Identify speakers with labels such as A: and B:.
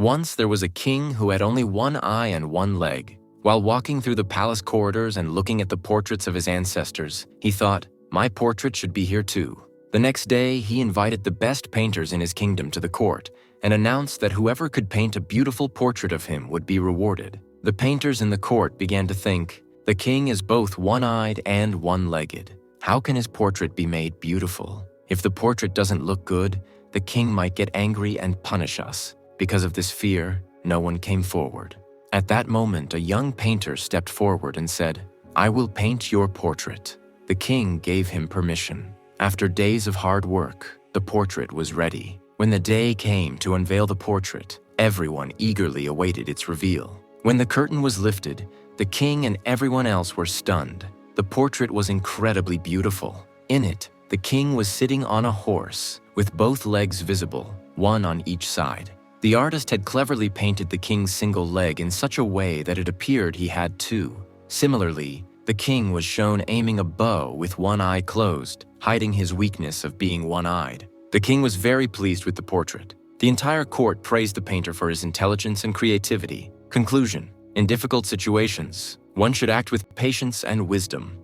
A: Once there was a king who had only one eye and one leg. While walking through the palace corridors and looking at the portraits of his ancestors, he thought, "My portrait should be here too." The next day, he invited the best painters in his kingdom to the court and announced that whoever could paint a beautiful portrait of him would be rewarded. The painters in the court began to think, "The king is both one-eyed and one-legged. How can his portrait be made beautiful? If the portrait doesn't look good, the king might get angry and punish us." Because of this fear, no one came forward. At that moment, a young painter stepped forward and said, "I will paint your portrait." The king gave him permission. After days of hard work, the portrait was ready. When the day came to unveil the portrait, everyone eagerly awaited its reveal. When the curtain was lifted, the king and everyone else were stunned. The portrait was incredibly beautiful. In it, the king was sitting on a horse, with both legs visible, one on each side. The artist had cleverly painted the king's single leg in such a way that it appeared he had two. Similarly, the king was shown aiming a bow with one eye closed, hiding his weakness of being one-eyed. The king was very pleased with the portrait. The entire court praised the painter for his intelligence and creativity. Conclusion: in difficult situations, one should act with patience and wisdom.